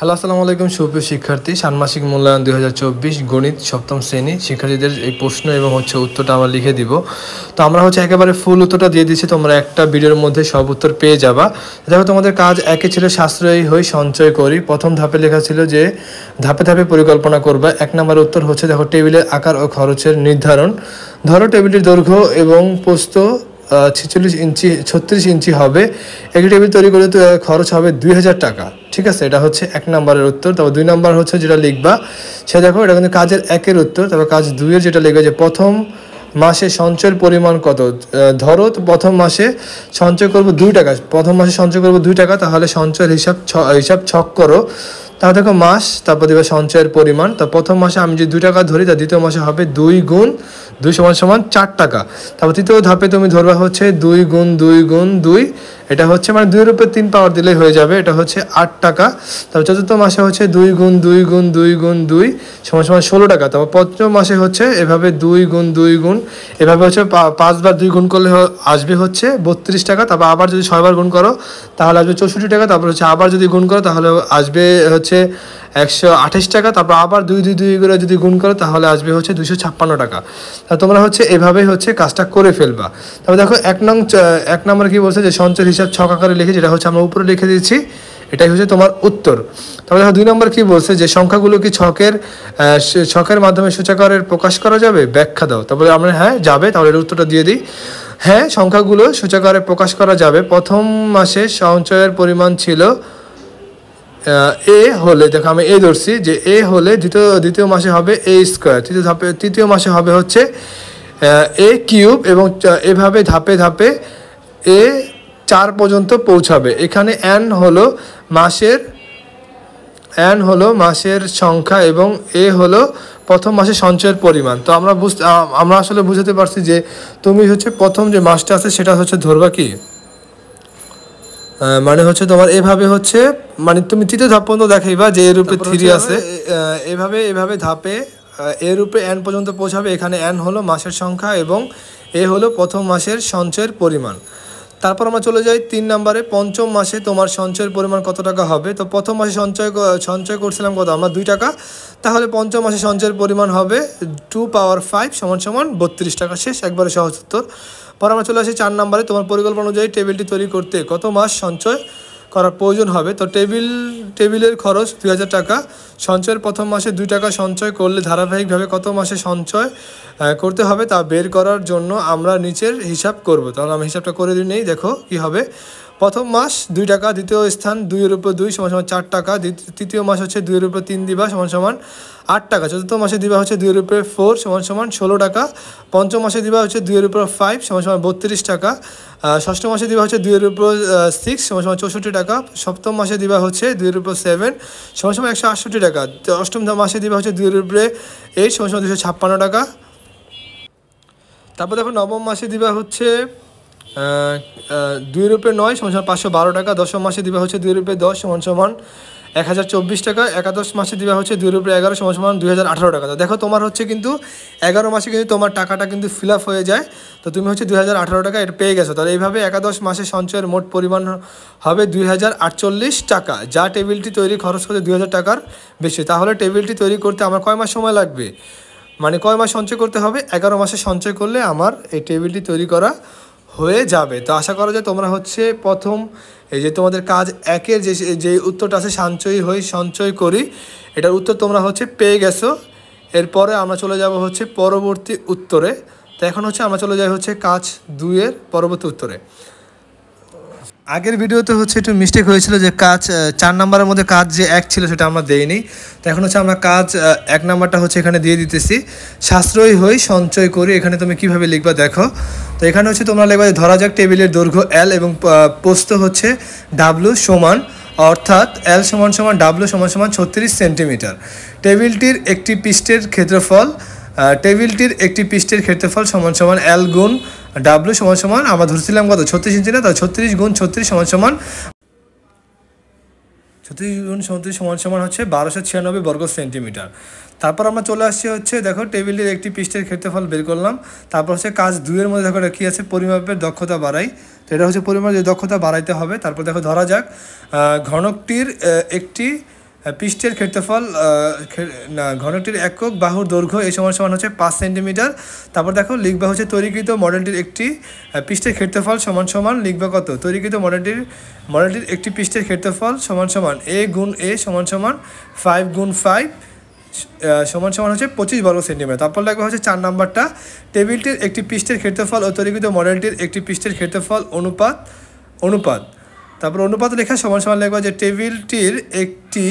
Hello, আসসালামু আলাইকুম সুপ্রিয় শিক্ষার্থী। ষান্মাসিক মূল্যায়ন 2024 গণিত সপ্তম শ্রেণী শিক্ষার্থীদের এই প্রশ্ন এবং উত্তরটা আমরা লিখে দিব। তো আমরা একেবারে ফুল উত্তরটা দিয়ে দিচ্ছি, তোমরা একটা ভিডিওর মধ্যে সব উত্তর পেয়ে যাবা। দেখো, তোমাদের কাজ একে ছিল সাশ্রয়ী হই সঞ্চয় করি। প্রথম ধাপে লেখা ছিল যে ধাপে ধাপে পরিকল্পনা করবা। এক নম্বর উত্তর হচ্ছে, দেখো, টেবিলের আকার ও খরচের নির্ধারণ। ধরো টেবিলটির দৈর্ঘ্য এবং প্রস্থ 36 ইঞ্চি হবে। একটি টেবিল তৈরি করে খরচ হবে 2000 টাকা। ঠিক আছে, এটা হচ্ছে এক নম্বরের উত্তর। তারপর দুই নম্বর হচ্ছে যেটা লিখবা, সে দেখো এটা কিন্তু কাজের একের উত্তর। তারপর কাজ দুইয়ের যেটা লিখবে যে প্রথম মাসে সঞ্চয়ের পরিমাণ কত। ধরো প্রথম মাসে সঞ্চয় করব 2 টাকা, প্রথম মাসে সঞ্চয় করব 2 টাকা, তাহলে সঞ্চয়ের হিসাব ছক করো। তাহলে দেখো মাস, তারপর দেবে সঞ্চয়ের পরিমাণ। তা প্রথম মাসে আমি যদি 2 টাকা ধরি, তা দ্বিতীয় মাসে হবে 2 গুণ 2 সমান 4 টাকা। তারপর তৃতীয় ধাপে তুমি ধরবা হচ্ছে 2 গুণ 2 গুণ 2, এটা হচ্ছে মানে 2 এর উপরে 3 পাওয়ার দিলেই হয়ে যাবে, এটা হচ্ছে 8 টাকা। তারপর চতুর্থ মাসে হচ্ছে 2 গুণ 2 গুণ 2 গুণ 2 সমান 16 টাকা। তারপর পঞ্চম মাসে হচ্ছে এভাবে 2 গুণ 2 গুণ, এভাবে হচ্ছে 5 বার 2 গুণ করলে আসবে হচ্ছে 32 টাকা। তারপর আবার যদি 6 বার গুণ করো তাহলে আসবে 64 টাকা। তারপর হচ্ছে আবার যদি গুণ করো তাহলে আসবে হচ্ছে 128 টাকা। তারপর আবার 2 2 2 করে যদি গুণ করো তাহলে আসবে হচ্ছে 256 টাকা। তা তোমরা এভাবেই কাজটা করে ফেলবা। তারপর দেখো এক নম্বর কি বলছে যে সঞ্চয়ের হিসাব ছক আকারে লিখে, যেটা আমরা উপরে লিখে দিয়েছি, এটাই হচ্ছে তোমার উত্তর। তারপরে দেখো 2 নম্বর কি বলছে যে সংখ্যাগুলো কি ছকের মাধ্যমে সূচকাকারে প্রকাশ করা যাবে, ব্যাখ্যা দাও। তারপরে আমরা হ্যাঁ যাবে, তাহলে এর উত্তরটা দিয়ে দিই। হ্যাঁ, সংখ্যাগুলো সূচকাকারে প্রকাশ করা যাবে। প্রথম মাসে সঞ্চয়ের পরিমাণ ছিল এ হলে, দেখো আমি এ ধরছি যে এ হলে দ্বিতীয় মাসে হবে এ স্কোয়ার, তৃতীয় মাসে হবে হচ্ছে এ কিউব, এবং এভাবে ধাপে ধাপে এ 4 পর্যন্ত পৌঁছাবে। এখানে এন হলো মাসের সংখ্যা এবং এ হলো প্রথম মাসে সঞ্চয়ের পরিমাণ। তো আমরা আসলে বুঝতে পারছি যে তুমি প্রথম যে মাসটা আছে সেটা ধরবা কি, মানে তোমার এভাবে মানে তুমি তৃতীয় ধাপ পর্যন্ত দেখাইবা যে এর উপরে 3 আছে, এভাবে ধাপে এর উপরে এন পর্যন্ত পৌঁছাবে। এখানে এন হলো মাসের সংখ্যা এবং এ হলো প্রথম মাসের সঞ্চয়ের পরিমাণ। তারপর আমরা চলে যাই 3 নম্বরে, পঞ্চম মাসে তোমার সঞ্চয়ের পরিমাণ কত টাকা হবে। তো প্রথম মাসে সঞ্চয় করছিলাম কত, আমরা 2 টাকা, তাহলে পঞ্চম মাসে সঞ্চয়ের পরিমাণ হবে 2 পাওয়ার 5 সমান 32 টাকা। শেষ, একবারে সহজ উত্তর। পর আমরা চলে আসি 4 নম্বরে, তোমার পরিকল্পনা অনুযায়ী টেবিলটি তৈরি করতে কত মাস সঞ্চয় করার প্রয়োজন হবে। তো টেবিলের খরচ 2000 টাকা। সঞ্চয়ের প্রথম মাসে 2 টাকা সঞ্চয় করলে ধারাবাহিকভাবে কত মাসে সঞ্চয় করতে হবে তা বের করার জন্য আমরা নিচের হিসাব করব। তাহলে আমি হিসাবটা করে দিই নেই, দেখো কি হবে। প্রথম মাস 2 টাকা, দ্বিতীয় স্থান 2 এর উপর 2 সমান 4 টাকা, তৃতীয় মাস 2 এর উপর 3 দিবা সমান 8 টাকা, চতুর্থ মাসে দিবা 2 এর উপরে 4 সমান 16 টাকা, পঞ্চম মাসে দিবা 2 এর উপর 5 সমান 32 টাকা, ষষ্ঠ মাসে দিবা 2 এর উপর 6 সমান 64 টাকা, সপ্তম মাসে দিবা 2 এর উপর 7 সমান 168 টাকা, অষ্টম মাসে দিবা 2 এর উপরে 8 সমান 256 টাকা। তারপর দেখো নবম মাসে দিবা 2 এর উপরে 9 সমান 512 টাকা, দশম মাসে দিবা 2 এর উপরে 10 সমান 1024 টাকা, একাদশ মাসে দিবা 2 এর উপরে 11 সমান 2018 টাকা। দেখো তোমার কিন্তু 11 মাসে কিন্তু তোমার টাকাটা কিন্তু ফিল আপ হয়ে যায়। তো তুমি 2018 টাকা এটা পেয়ে গেছো। তাহলে এইভাবে একাদশ মাসে সঞ্চয়ের মোট পরিমাণ হবে 2048 টাকা, যা টেবিলটি তৈরি খরচ করতে 2000 টাকার বেশি। তাহলে টেবিলটি তৈরি করতে আমার কয় মাস সময় লাগবে, মানে কয় মাস সঞ্চয় করতে হবে। 11 মাসে সঞ্চয় করলে আমার এই টেবিলটি তৈরি করা হয়ে যাবে। তো আশা করা যায় তোমরা প্রথম এই যে তোমাদের কাজ একের যে উত্তরটা আছে সঞ্চয় করি, এটার উত্তর তোমরা পেয়ে গেছো। এরপরে আমরা চলে যাব পরবর্তী উত্তরে। তো এখন আমরা চলে যাই কাজ 2 এর পরবর্তী উত্তরে। আগের ভিডিওতে একটু মিস্টেক হয়েছিল যে কাজ 4 নম্বরের মধ্যে কাজ যে 1 ছিল সেটা আমরা দেইনি। তো এখন আমরা কাজ 1 নম্বরটা এখানে দিয়ে দিতেছি। সাশ্রয়ী হই সঞ্চয় করি, এখানে তুমি কিভাবে লিখবা দেখো। তো এখানে তোমরা লিখবা ধরা যাক টেবিলের দৈর্ঘ্য L এবং প্রস্থ W সমান, অর্থাৎ L সমান W সমান 36 সেন্টিমিটার। টেবিলটির একটি পৃষ্ঠের ক্ষেত্রফল সমান L গুণ W সমান আমরা ধরছিলাম কত 36 ইঞ্চি না, তো 36 গুণ 36 সমান 1296 বর্গ সেন্টিমিটার। তারপর আমরা চলে আসছি দেখো টেবিলের একটি পৃষ্ঠের ক্ষেত্রফল বের করলাম। তারপর কাজ 2 এর মধ্যে দেখো কি আছে, পরিমাপের দক্ষতা বাড়াই। তো এটা পরিমাপের দক্ষতা বাড়াইতে হবে। তারপর দেখো ধরা যাক ঘনকটির একটি পৃষ্ঠের ক্ষেত্রফল না ঘনকটির একক বাহুর দৈর্ঘ্য এই সমান সমান হচ্ছে 5 সেন্টিমিটার। তারপর দেখো লিখবা হচ্ছে তৈরিকৃত মডেলটির একটি পৃষ্ঠের ক্ষেত্রফল সমান সমান লিখবা কত, তৈরিকৃত মডেলটির একটি পৃষ্ঠের ক্ষেত্রফল সমান সমান a গুণ a সমান সমান 5 গুণ 5 সমান সমান হচ্ছে 25 বর্গ সেন্টিমিটার। তারপর লাগবে হচ্ছে 4 নাম্বারটা, টেবিলটির একটি পৃষ্ঠের ক্ষেত্রফল ও তৈরিকৃত মডেলটির একটি পৃষ্ঠের ক্ষেত্রফল অনুপাত তারপর অনুপাত লেখা সমান সমান লিখবা যে টেবিলটির একটি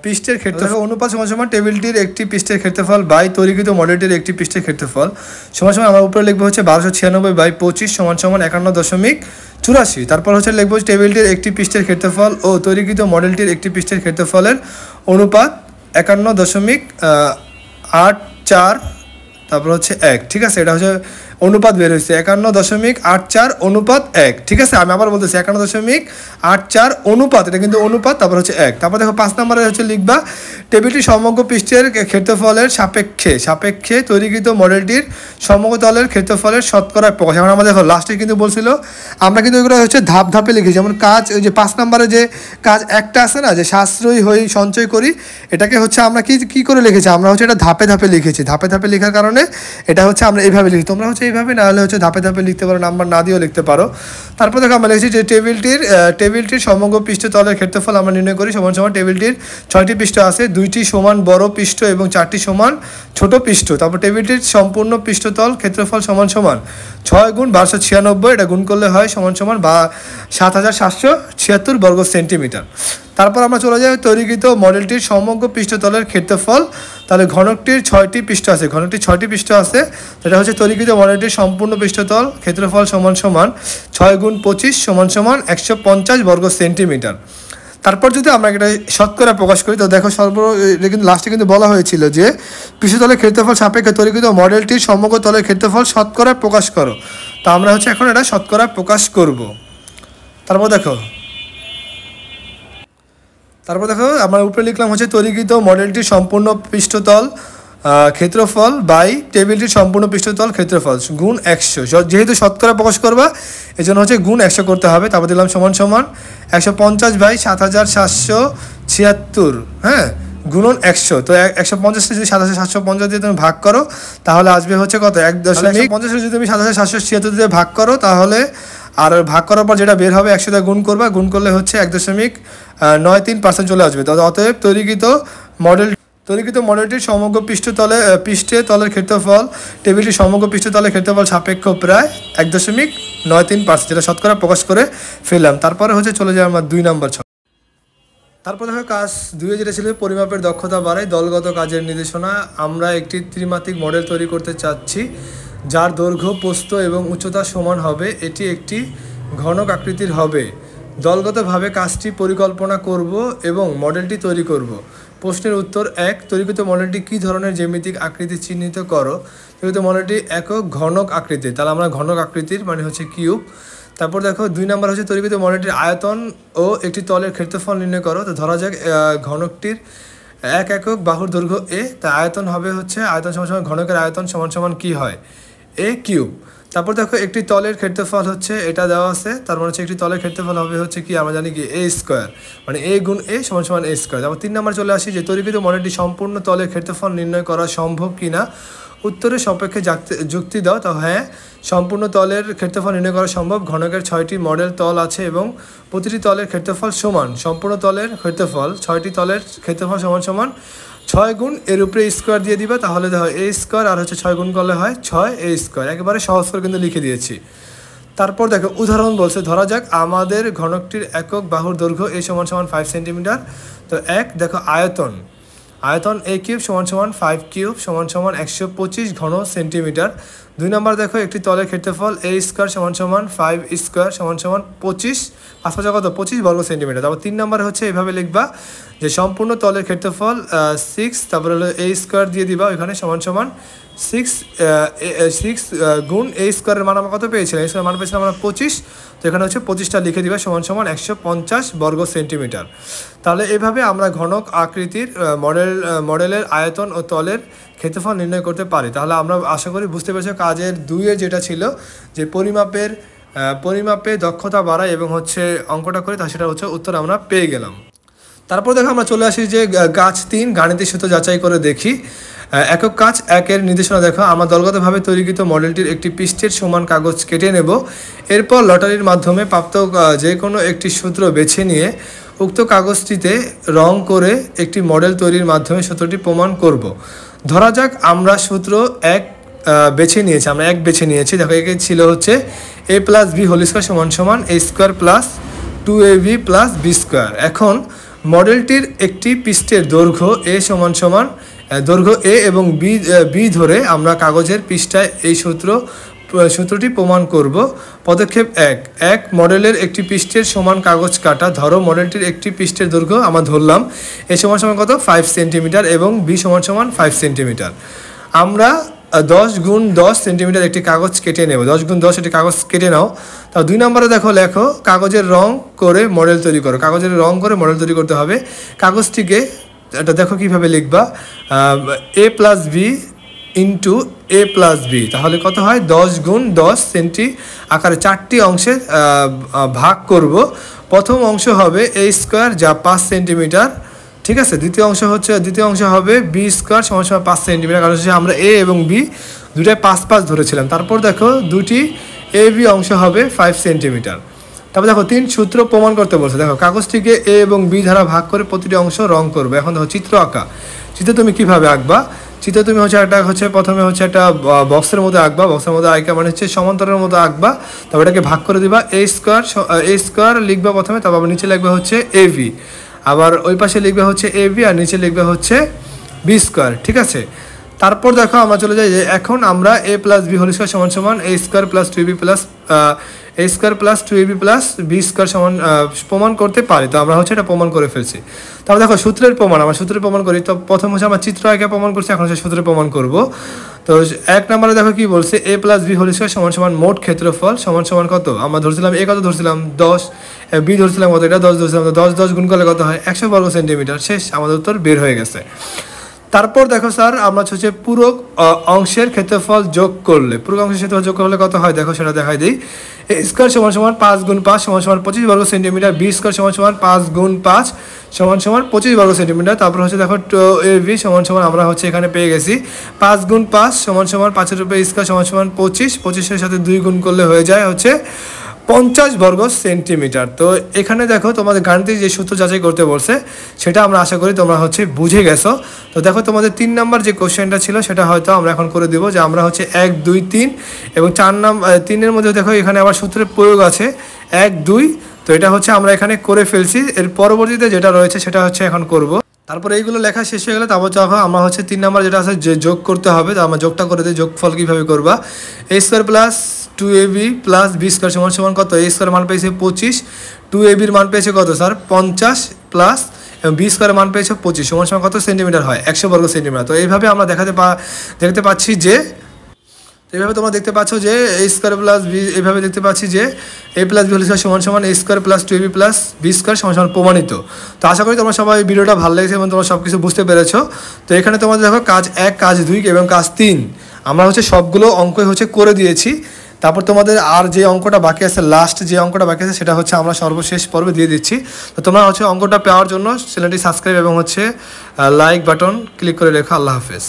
পৃষ্ঠের ক্ষেত্রফল অনুপাত সমান সমান টেবিলটির একটি পৃষ্ঠের ক্ষেত্রফল বাই তৈরিকৃত মডেলটির একটি পৃষ্ঠের ক্ষেত্রফল সমান সমান আমরা উপরে লিখবো হচ্ছে 1296 বাই 25 সমান সমান 51.84। তারপর হচ্ছে লিখবো টেবিলটির একটি পৃষ্ঠের ক্ষেত্রফল ও তৈরিকৃত মডেলটির একটি পৃষ্ঠের ক্ষেত্রফলের অনুপাত 51.84, তারপর হচ্ছে 1। ঠিক আছে, এটা হচ্ছে অনুপাত বের হয়েছে 51.84 অনুপাত 1। ঠিক আছে, আমি আবার বলতেছি 51.84 অনুপাত, এটা কিন্তু অনুপাত, তারপর হচ্ছে 1। তারপর দেখো 5 নম্বরে হচ্ছে লিখবা টেবিলটি সমগ্র পৃষ্ঠের ক্ষেত্রফলের সাপেক্ষে তৈরিকৃত মডেলটির সমগ্র তলের ক্ষেত্রফলের শতকরা প্রকাশ। যেমন আমাদের দেখো লাস্টে কিন্তু বলছিল আমরা কিন্তু এগুলো হচ্ছে ধাপ ধাপে লিখেছি। যেমন কাজ ওই যে 5 নম্বরে যে কাজ একটা আছে না, যে সাশ্রয়ী হই সঞ্চয় করি, এটাকে হচ্ছে আমরা কি করে লিখেছি, আমরা হচ্ছে এটা ধাপে ধাপে লিখেছি। ধাপে ধাপে লেখার কারণে এটা হচ্ছে আমরা এইভাবে লিখি, তোমরা হচ্ছে এইভাবে না হলে হচ্ছে ধাপে ধাপে লিখতে পারো, নাম্বার না দিয়েও লিখতে পারো। তারপর দেখো আমরা লিখেছি যে টেবিলটির সমগ্র পৃষ্ঠতলের ক্ষেত্রফল আমরা নির্ণয় করি সমান সমান টেবিলটির 6টি পৃষ্ঠ আছে, 2টি সমান বড় পৃষ্ঠ এবং 4টি সমান ছোট পৃষ্ঠ। তারপর টেবিলটির সম্পূর্ণ পৃষ্ঠতল ক্ষেত্রফল সমান সমান 6 গুণ 1296, এটা গুণ করলে হয় সমান সমান 7776 বর্গ সেন্টিমিটার। তারপর আমরা চলে যাই তৈরিকৃত মডেলটির সমগ্র পৃষ্ঠতলের ক্ষেত্রফল। তাহলে ঘনকটির 6টি পৃষ্ঠ আছে, সেটা হচ্ছে তৈরিকৃত মডেলটির সম্পূর্ণ পৃষ্ঠতল ক্ষেত্রফল সমান সমান 6 গুণ 25 সমান সমান 150 বর্গ সেন্টিমিটার। তারপর যদি আমরা এটা শতকরা প্রকাশ করি, তো দেখো কিন্তু লাস্টে কিন্তু বলা হয়েছিল যে পৃষ্ঠতলের ক্ষেত্রফল সাপেক্ষে তৈরিকৃত মডেলটির সমগ্র তলের ক্ষেত্রফল শতকরা প্রকাশ করো। তো আমরা হচ্ছে এখন এটা শতকরা প্রকাশ করব। তারপর দেখো আমরা উপরে লিখলাম হচ্ছে তৈরিকৃত মডেলটির সম্পূর্ণ পৃষ্ঠতল ক্ষেত্রফল বাই টেবিলটির সম্পূর্ণ পৃষ্ঠতল ক্ষেত্রফল গুণ 100। যেহেতু শতকরা প্রকাশ করবা এই জন্য হচ্ছে গুণ 100 করতে হবে। তারপর দিলাম সমান সমান 150 বাই 7776, হ্যাঁ, গুণন 100। তো 150 যদি 7750 দিয়ে তুমি ভাগ করো তাহলে আসবে হচ্ছে কত, 1.50 যদি তুমি 7776 দিয়ে ভাগ করো তাহলে, আর ভাগ করার পর যেটা বের হবে 100 দিয়ে গুণ করবা, গুণ করলে হচ্ছে 1.93% চলে আসবে। অতএব তৈরিকৃত মডেলটির সমগ্র পৃষ্ঠতলের ক্ষেত্রফল টেবিলটির সমগ্র পৃষ্ঠতলের ক্ষেত্রফল সাপেক্ষ প্রায় 1.93%, যেটা শতকরা প্রকাশ করে ফেললাম। তারপরে হচ্ছে চলে যায় আমার 2 নম্বর ছক। তারপর দেখো কাজ 2 যেটা ছিল পরিমাপের দক্ষতা বাড়ায় দলগত কাজের নির্দেশনা। আমরা একটি ত্রিমাত্রিক মডেল তৈরি করতে চাচ্ছি যার দৈর্ঘ্য, প্রস্থ এবং উচ্চতা সমান হবে। এটি একটি ঘনক আকৃতির হবে। দলগতভাবে কাজটি পরিকল্পনা করব এবং মডেলটি তৈরি করব। প্রশ্নের উত্তর 1, তৈরিকৃত মডেলটি কী ধরনের জ্যামিতিক আকৃতি চিহ্নিত করো। তৈরিকৃত মডেলটি একক ঘনক আকৃতির, তাহলে আমরা ঘনক আকৃতির মানে হচ্ছে কিউব। তারপর দেখো 2 নম্বর হচ্ছে তৈরিকৃত মডেলটির আয়তন ও একটি তলের ক্ষেত্রফল নির্ণয় করো। তো ধরা যাক ঘনকটির 1 একক বাহুর দৈর্ঘ্য a, তা আয়তন হবে হচ্ছে আয়তন সমান সমান ঘনকের আয়তন সমান সমান কী হয়, a কিউব। তারপর দেখো একটি তলের ক্ষেত্রফল হচ্ছে এটা দেওয়া আছে, তার মানে হচ্ছে একটি তলের ক্ষেত্রফল হবে হচ্ছে কি, আমরা জানি কি a স্কোয়ার, মানে a গুণ a সমান সমান a স্কোয়ার। তারপর 3 নম্বর চলে আসি যে তৈরিকৃত মডেলটি সম্পূর্ণ তলের ক্ষেত্রফল নির্ণয় করা সম্ভব কিনা। উত্তরের সপক্ষে যুক্তি দাও। তো হ্যাঁ, সম্পূর্ণ তলের ক্ষেত্রফল নির্ণয় করা সম্ভব। ঘনকের 6টি মডেল তল আছে এবং প্রতিটি তলের ক্ষেত্রফল সমান। সম্পূর্ণ তলের ক্ষেত্রফল 6টি তলের ক্ষেত্রফল সমান সমান 6 গুণ এর উপরে স্কোয়ার দিয়ে দিবা, তাহলে দেখো a স্কোয়ার আর হচ্ছে 6 গুণ করলে হয় 6a স্কোয়ার। একেবারে সহজ করে কিন্তু লিখে দিয়েছি। তারপর দেখো উদাহরণ বলছে, ধরা যাক আমাদের ঘনকটির একক বাহুর দৈর্ঘ্য a সমান সমান 5 সেন্টিমিটার। তো দেখো আয়তন a কিউব সমান সমান 5 কিউব সমান সমান 125 ঘন সেন্টিমিটার। 2 নম্বর দেখো একটি তলের ক্ষেত্রফল a স্কোয়ার সমান সমান 5 স্কোয়ার সমান সমান 25 কত 25 বর্গ সেন্টিমিটার। তারপর 3 নম্বরে হচ্ছে এভাবে লিখবা যে সম্পূর্ণ তলের ক্ষেত্রফল 6, তারপরে হলো a স্কোয়ার দিয়ে দিবা এখানে সমান সমান 6 গুণ a স্কোয়ারের মান আমরা কত পেয়েছিলাম, a স্কোয়ারের মান পেয়েছিলাম আমরা 25। তো এখানে হচ্ছে 25টা লিখে দিবা সমান সমান 150 বর্গ সেন্টিমিটার। তাহলে এভাবে আমরা ঘনক আকৃতির মডেলের আয়তন ও তলের ক্ষেত্রফল নির্ণয় করতে পারি। তাহলে আমরা আশা করি বুঝতে পেরেছি কাজের 2 যেটা ছিল যে পরিমাপে দক্ষতা বাড়ায় এবং হচ্ছে অঙ্কটা করে, তা সেটা হচ্ছে উত্তর আমরা পেয়ে গেলাম। তারপর দেখো আমরা চলে আসি যে কাজ 3 গাণিতিক সূত্র যাচাই করে দেখি। একক কাজ 1-এর নির্দেশনা দেখো। আমরা দলগতভাবে তৈরিকৃত মডেলটির একটি পৃষ্ঠের সমান কাগজ কেটে নেব। এরপর লটারির মাধ্যমে প্রাপ্ত যে কোনো একটি সূত্র বেছে নিয়ে উক্ত কাগজটিতে রং করে একটি মডেল তৈরির মাধ্যমে সূত্রটি প্রমাণ করব। ধরা যাক আমরা সূত্র 1 বেছে নিয়েছি, আমরা 1 বেছে নিয়েছি। দেখো একে ছিল হচ্ছে a + b হোল স্কয়ার সমান a square plus 2ab plus b square. এখন মডেলটির একটি পৃষ্ঠের দৈর্ঘ্য a সমান দৈর্ঘ্য a এবং b ধরে আমরা কাগজের পৃষ্ঠায় এই সূত্রটি প্রমাণ করব। পদক্ষেপ 1 মডেলের একটি পৃষ্ঠের সমান কাগজ কাটা। ধরো মডেলটির একটি পৃষ্ঠের দৈর্ঘ্য আমরা ধরলাম a সমান কত 5 সেন্টিমিটার এবং b সমান 5 সেন্টিমিটার। আমরা 10 গুণ 10 সেন্টিমিটার একটি কাগজ কেটে নেব। 10 গুণ 10 একটি কাগজ কেটে নাও। তাও 2 নম্বরে দেখো লেখো কাগজের রং করে মডেল তৈরি করো। কাগজের রং করে মডেল তৈরি করতে হবে। কাগজটিকে এটা দেখো কিভাবে লিখবা, a + b into a + b, তাহলে কত হয় 10 গুণ 10 সেন্টি আকারে 4টি অংশে ভাগ করব। প্রথম অংশ হবে a স্কয়ার যা 5 সেন্টিমিটার, ঠিক আছে। দ্বিতীয় অংশ হবে b স্কয়ার সমান 5 সেন্টিমিটার, কারণ হচ্ছে আমরা a এবং b দুটাই 5 ধরেছিলাম। তারপর দেখো দুটি a b অংশ হবে 5 সেন্টিমিটার। তারপর দেখো 3 সূত্র প্রমাণ করতে বলছে। দেখো কাগজটিকে a এবং b দ্বারা ভাগ করে প্রতিটি অংশ রং করবে। এখন দেখো চিত্র আঁকা। চিত্র তুমি কিভাবে আঁকবা? চিত্র তুমি প্রথমে একটা বক্সের মধ্যে আঁকবা। বক্সের মধ্যে আঁকা মানে হচ্ছে সমান্তরের মধ্যে আঁকবা। তারপর এটাকে ভাগ করে দিবা। a স্কয়ার লিখবা প্রথমে, তারপর নিচে লিখবা হচ্ছে ab, আবার ওই পাশে লিখবে হচ্ছে ab আর নিচে লিখবে হচ্ছে b স্কয়ার, ঠিক আছে। তারপর দেখো আমরা চলে যাই যে এখন আমরা a + b হোল স্কয়ার সমান a square plus 2ab plus a square plus 2ab plus b square সমান প্রমাণ করতে পারি। তো আমরা হচ্ছে এটা প্রমাণ করে ফেলছি। তারপর দেখো সূত্রের প্রমাণ, আমরা সূত্রের প্রমাণ করি। তো প্রথম হচ্ছে আমরা চিত্র আঁকে প্রমাণ করছি, এখন হচ্ছে সূত্রে প্রমাণ করব। তো 1 নম্বরে দেখো কি বলছে, a + b হোল স্কয়ার সমান মোট ক্ষেত্রফল সমান কত? আমরা ধরছিলাম a কত ধরছিলাম 10, b ধরছিলাম কত, এটা 10 ধরছিলাম। তো 10 গুণ করলে কত হয় 100 বর্গ সেন্টিমিটার। শেষ, আমাদের উত্তর বের হয়ে গেছে। তারপর দেখো স্যার আমরা হচ্ছে পূরক অংশের ক্ষেত্রফল যোগ করলে, পূরক অংশের ক্ষেত্রফল যোগ করলে কত হয় দেখো সেটা দেখাই দিই। a স্কয়ার সমান 5 গুণ 5 সমান 25 বর্গ সেন্টিমিটার, b স্কয়ার সমান 5 গুণ 5 সমান 25 বর্গ সেন্টিমিটার। তারপর হচ্ছে দেখো ab সমান আমরা হচ্ছে এখানে পেয়ে গেছি 5 গুণ 5 সমান 5 এর উপরে স্কয়ার সমান 25, 25 সাথে 2 গুণ করলে হয়ে যায় হচ্ছে 50 বর্গ সেন্টিমিটার। তো এখানে দেখো তোমাদের গাণিতিক যে সূত্র যাচাই করতে বলছে সেটা আমরা আশা করি তোমরা হচ্ছে বুঝে গেছো। তো দেখো তোমাদের 3 নাম্বার যে কোশ্চেনটা ছিল সেটা হয়তো আমরা এখন করে দেবো, যে আমরা হচ্ছে 1 2 3 এবং 4 নাম্বার 3-এর মধ্যে দেখো এখানে আবার সূত্রের প্রয়োগ আছে 1 2। তো এটা হচ্ছে আমরা এখানে করে ফেলছি। এর পরবর্তীতে যেটা রয়েছে সেটা হচ্ছে এখন করব। তারপরে এইগুলো লেখা শেষ হয়ে গেলে তারপর দেখো আমরা হচ্ছে 3 নাম্বার যেটা আছে যে যোগ করতে হবে। তো আমরা যোগটা করে দিই। যোগফল কীভাবে করবা, a square plus 2ab plus b square সমান কত? a স্কয়ার মান পেয়েছে 25, 2ab এর মান পেয়েছে কত স্যার 50 প্লাস b স্কয়ার মান পেয়েছে 25 সমান কত সেন্টিমিটার হয় 100 বর্গ সেন্টিমিটার। তো এইভাবে আমরা দেখতে পাচ্ছি যে এইভাবে তোমরা দেখতে পাচ্ছ যে a স্কয়ার প্লাস b, এইভাবে দেখতে পাচ্ছি যে a + b হোল স্কয়ার সমান a square plus 2ab plus b square সমান প্রমাণিত। তো আশা করি তোমরা সবাই ভিডিওটা ভালো লেগেছে এবং তোমরা সব কিছু বুঝতে পেরেছো। তো এখানে তোমাদের দেখো কাজ 1 কাজ 2 এবং কাজ 3 আমরা হচ্ছে সবগুলো অঙ্কই হচ্ছে করে দিয়েছি। তারপর তোমাদের আর যে অঙ্কটা বাকি আছে, লাস্ট যে অঙ্কটা বাকি আছে সেটা হচ্ছে আমরা সর্বশেষ পর্বে দিয়ে দিচ্ছি। তো তোমরা হচ্ছে অঙ্কটা পাওয়ার জন্য চ্যানেলটি সাবস্ক্রাইব এবং হচ্ছে লাইক বাটন ক্লিক করে রেখো। আল্লাহ হাফেজ।